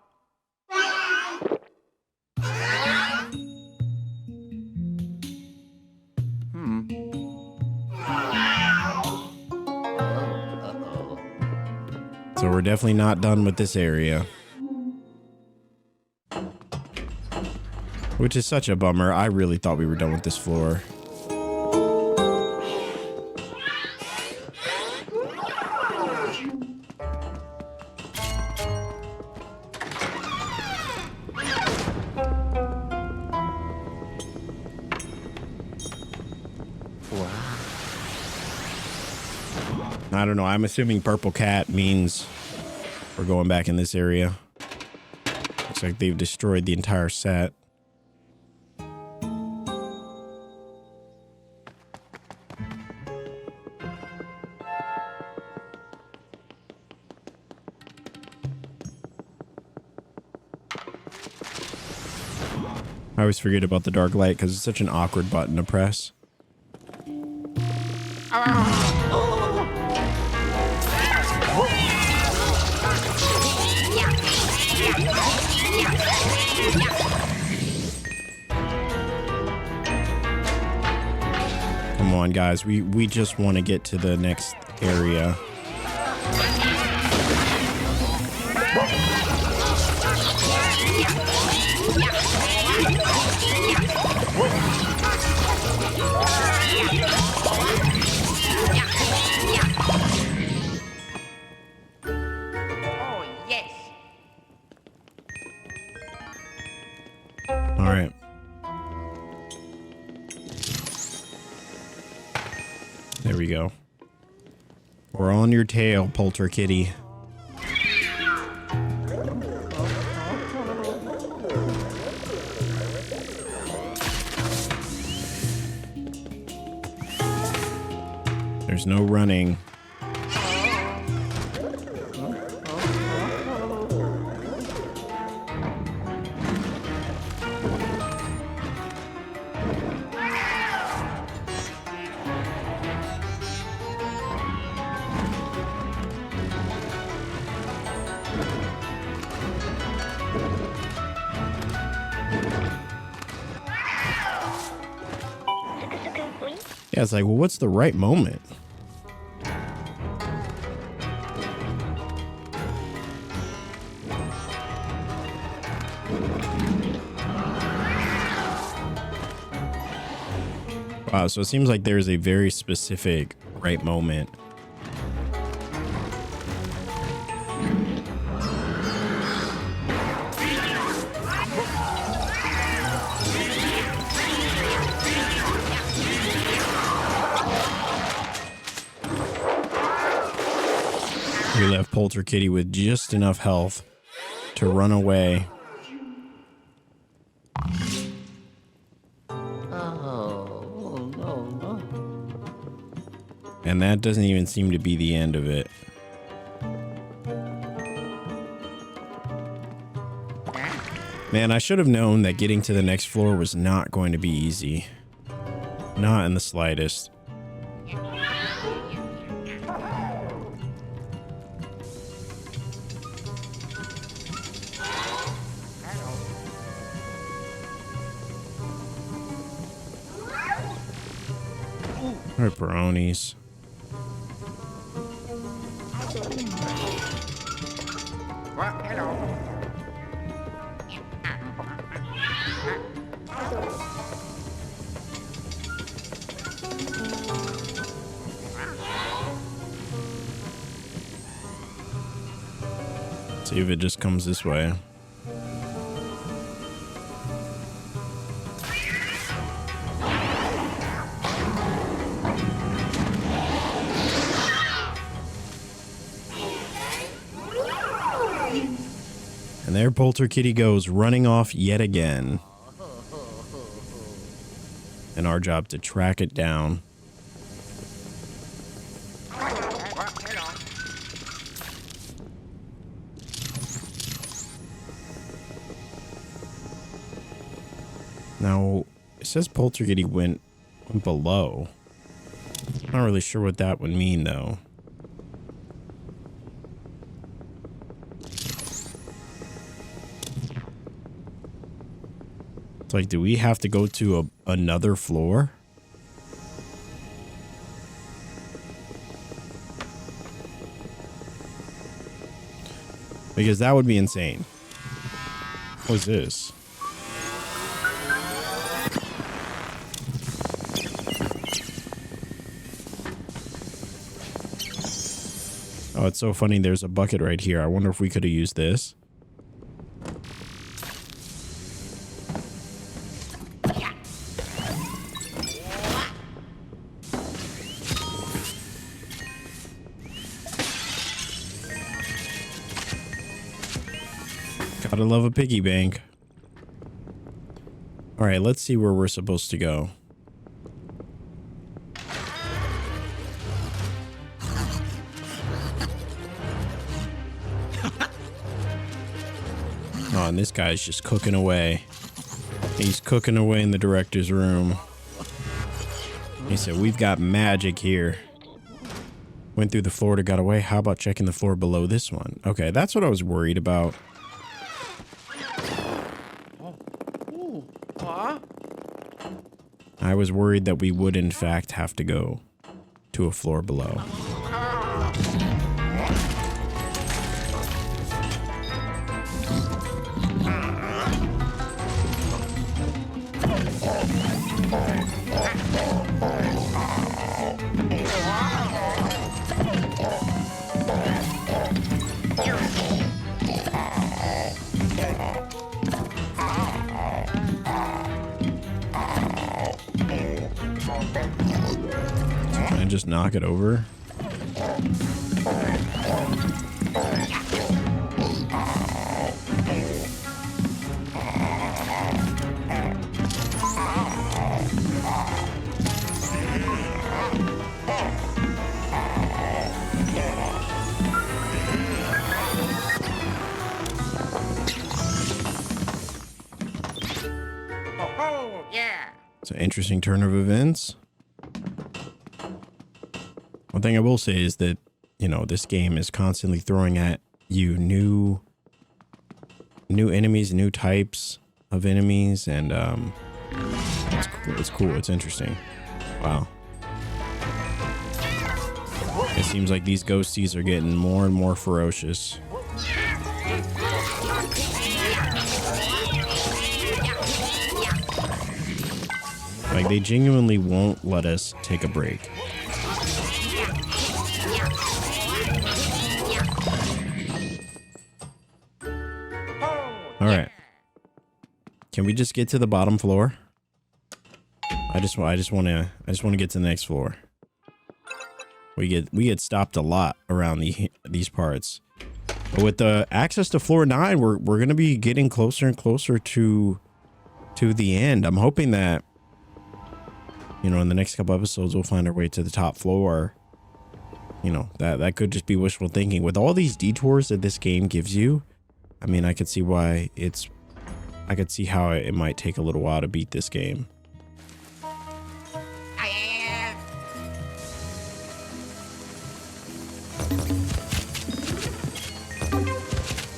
So we're definitely not done with this area. Which is such a bummer. I really thought we were done with this floor. I don't know. I'm assuming purple cat means we're going back in this area. Looks like they've destroyed the entire set. I always forget about the dark light because it's such an awkward button to press. Come on, guys. We just want to get to the next area. Oh yes. All right. There we go. We're on your tail, Polter Kitty. There's no running. Yeah, it's like, well, what's the right moment? Wow, so it seems like there's a very specific right moment. We left Polter Kitty with just enough health to run away. And that doesn't even seem to be the end of it. Man, I should have known that getting to the next floor was not going to be easy. Not in the slightest. Pepperonis. Well, hello. See if it just comes this way. And there Polter Kitty goes, running off yet again. And our job to track it down. Now, it says Polter Kitty went below. I'm not really sure what that would mean, though. It's like, do we have to go to another floor? Because that would be insane. What is this? Oh, it's so funny. There's a bucket right here. I wonder if we could have used this. Gotta love a piggy bank. All right, let's see where we're supposed to go. Oh, and this guy's just cooking away. He's cooking away in the director's room. He said, we've got magic here. Went through the floor to got away. How about checking the floor below this one? Okay, that's what I was worried about. I was worried that we would, in fact, have to go to a floor below. Can I just knock it over? Oh, yeah. It's an interesting turn of events. One thing I will say is that, you know, this game is constantly throwing at you new enemies, new types of enemies, and it's cool. It's cool. It's interesting. Wow. It seems like these ghosties are getting more and more ferocious. Like, they genuinely won't let us take a break. All right. Can we just get to the bottom floor? I just want to get to the next floor. We get stopped a lot around these parts. But with the access to floor 9, we're going to be getting closer and closer to the end. I'm hoping that, you know, in the next couple episodes we'll find our way to the top floor. You know, that could just be wishful thinking. With all these detours that this game gives you, I mean, I could see why I could see how it might take a little while to beat this game.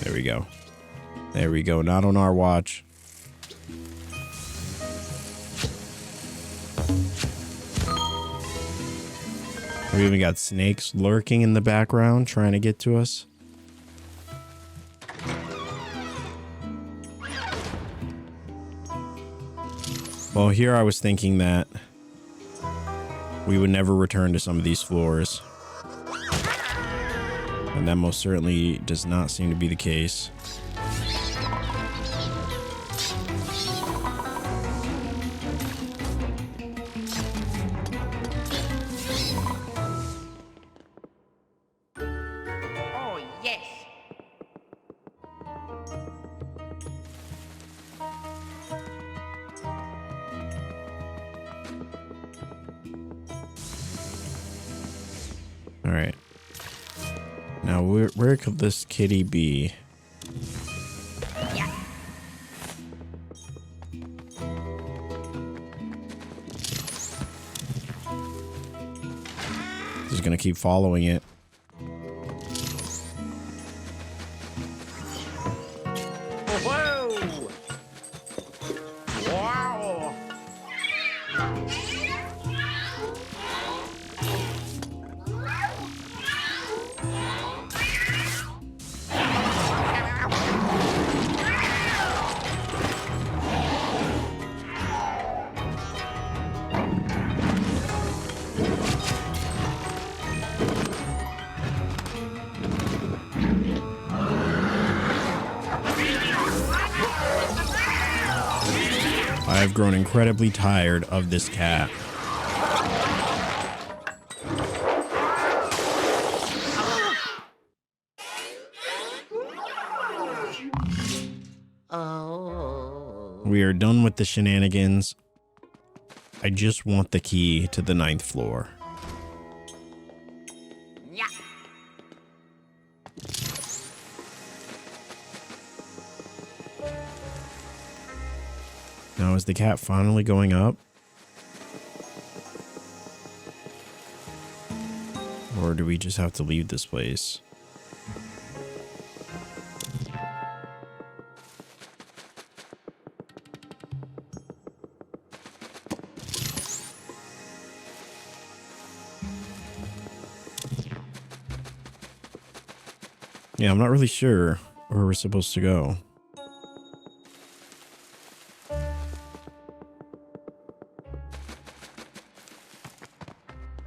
There we go. There we go. Not on our watch. We even got snakes lurking in the background trying to get to us. Well, here I was thinking that we would never return to some of these floors. And that most certainly does not seem to be the case. Oh, yes. All right. Now, where could this kitty be? Yeah. Just gonna keep following it. Whoa. Wow. I've grown incredibly tired of this cat. Oh. We are done with the shenanigans. I just want the key to the 9th floor. Yeah. Now, is the cat finally going up? Or do we just have to leave this place? Yeah, I'm not really sure where we're supposed to go.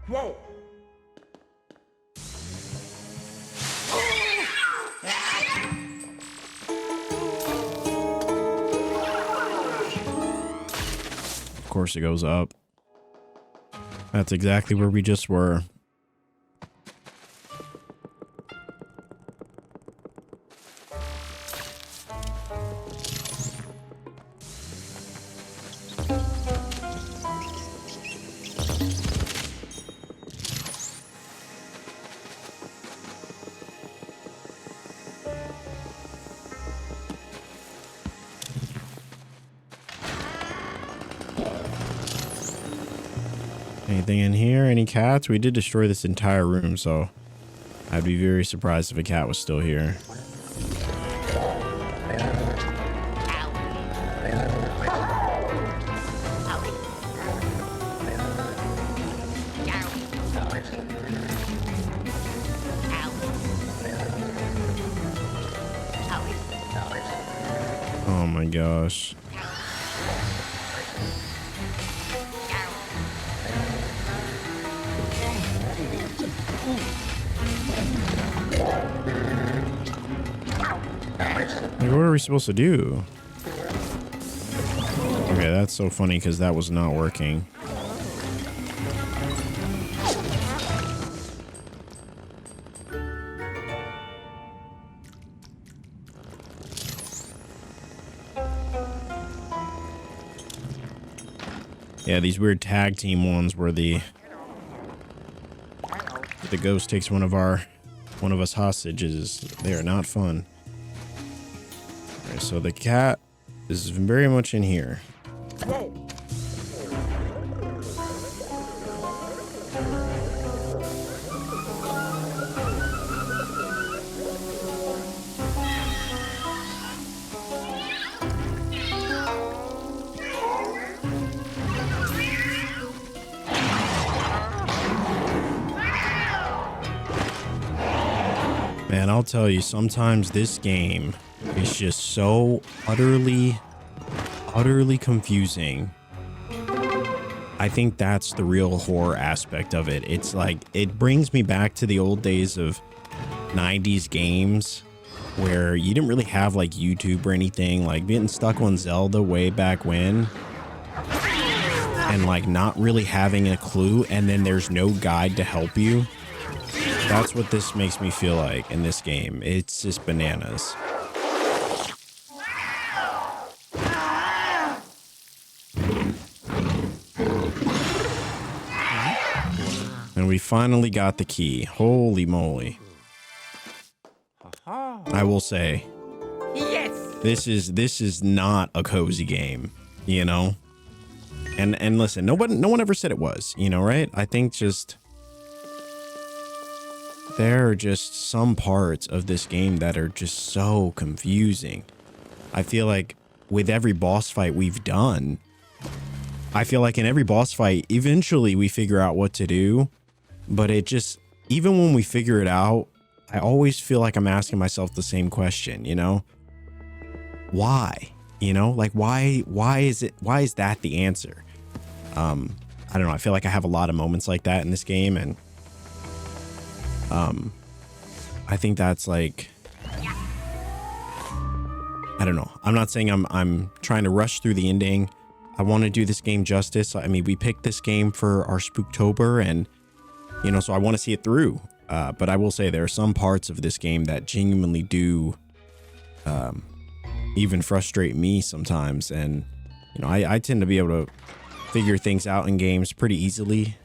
Whoa. Of course it goes up. That's exactly where we just were. Anything in here? Any cats? We did destroy this entire room, so I'd be very surprised if a cat was still here. Oh my gosh. Like, what are we supposed to do? Okay, that's so funny because that was not working. Yeah, these weird tag team ones where the ghost takes one of us hostages. They are not fun. Alright, so the cat is very much in here. Whoa. Man, I'll tell you, sometimes this game is just so utterly confusing. I think that's the real horror aspect of it. It's like, it brings me back to the old days of 90s games where you didn't really have like YouTube or anything, like getting stuck on Zelda way back when and like not really having a clue, and then there's no guide to help you. That's what this makes me feel like in this game. It's just bananas. And we finally got the key. Holy moly. I will say, Yes. this is not a cozy game, you know? And listen, no one ever said it was, you know, right? I think just there are just some parts of this game that are just so confusing. I feel like with every boss fight we've done, I feel like in every boss fight, eventually we figure out what to do, but it just, even when we figure it out, I always feel like I'm asking myself the same question, you know? Why? You know, like why is that the answer? I don't know. I feel like I have a lot of moments like that in this game, and I think that's like, I don't know. I'm not saying I'm trying to rush through the ending. I want to do this game justice. I mean, we picked this game for our Spooktober, and you know, so I want to see it through. But I will say there are some parts of this game that genuinely do even frustrate me sometimes. And, you know, I tend to be able to figure things out in games pretty easily.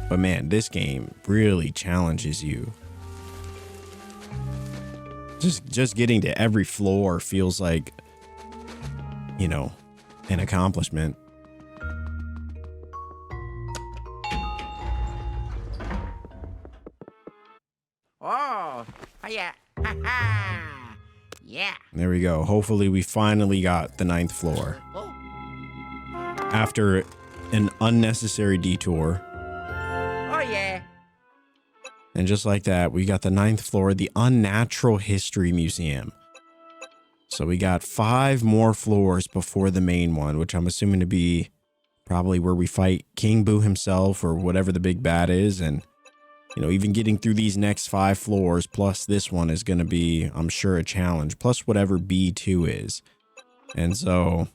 But man, this game really challenges you. Just getting to every floor feels like, you know, an accomplishment. Oh yeah. Ha ha. Yeah. There we go. Hopefully we finally got the 9th floor. Oh. After an unnecessary detour. Oh yeah. And just like that, we got the 9th floor, the Unnatural History Museum. So we got 5 more floors before the main one, which I'm assuming to be probably where we fight King Boo himself or whatever the big bad is. And, you know, even getting through these next 5 floors plus this one is going to be, I'm sure, a challenge. Plus whatever B2 is. And so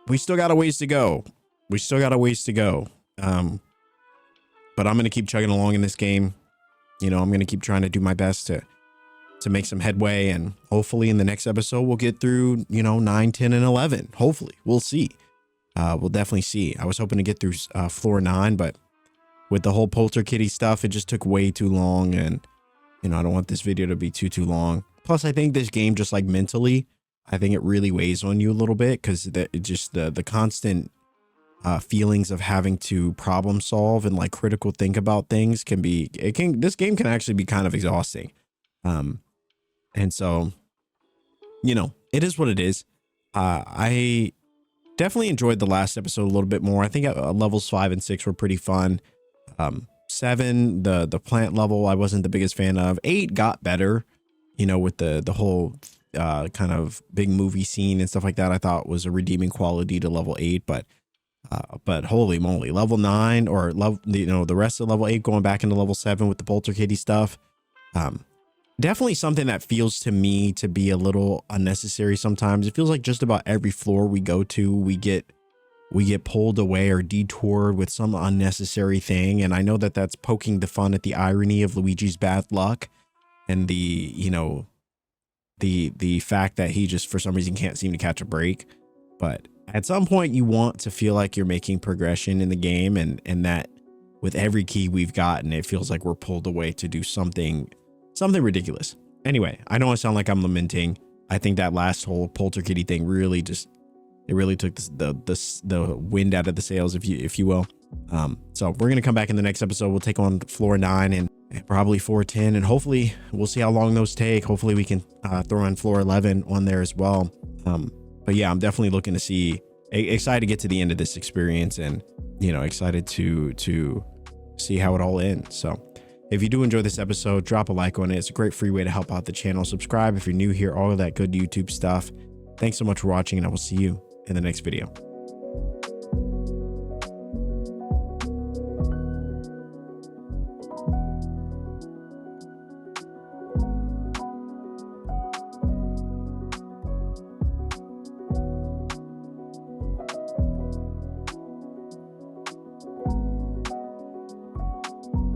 we still got a ways to go. But I'm going to keep chugging along in this game. You know, I'm going to keep trying to do my best to make some headway. And hopefully in the next episode, we'll get through, you know, 9, 10, and 11. Hopefully. We'll see. We'll definitely see. I was hoping to get through floor 9, but with the whole Polterkitty stuff, it just took way too long. And, you know, I don't want this video to be too long. Plus, I think this game, just like mentally, I think it really weighs on you a little bit because the constant feelings of having to problem solve and like critical think about things this game can actually be kind of exhausting. And so, you know, it is what it is. I definitely enjoyed the last episode a little bit more. I think levels 5 and 6 were pretty fun. 7, the plant level, I wasn't the biggest fan of. 8 got better, you know, with the whole kind of big movie scene and stuff like that. I thought was a redeeming quality to level 8, but holy moly, level 9 or you know, the rest of level 8 going back into level 7 with the Polterkitty stuff. Definitely something that feels to me to be a little unnecessary sometimes. It feels like just about every floor we go to, we get pulled away or detoured with some unnecessary thing. And I know that that's poking the fun at the irony of Luigi's bad luck and the, you know, the fact that he just for some reason can't seem to catch a break. But at some point you want to feel like you're making progression in the game, and that with every key we've gotten, it feels like we're pulled away to do something ridiculous. Anyway, I know I sound like I'm lamenting. I think that last whole Polterkitty thing really took the wind out of the sails, if you will. So we're gonna come back in the next episode. We'll take on floor 9 and probably floor 10, and hopefully we'll see how long those take. Hopefully we can throw in floor 11 on there as well. But yeah, I'm definitely looking to see, excited to get to the end of this experience, and, you know, excited to see how it all ends. So If you do enjoy this episode, drop a like on it. It's a great free way to help out the channel. Subscribe if you're new here, all of that good YouTube stuff. Thanks so much for watching, and I will see you in the next video.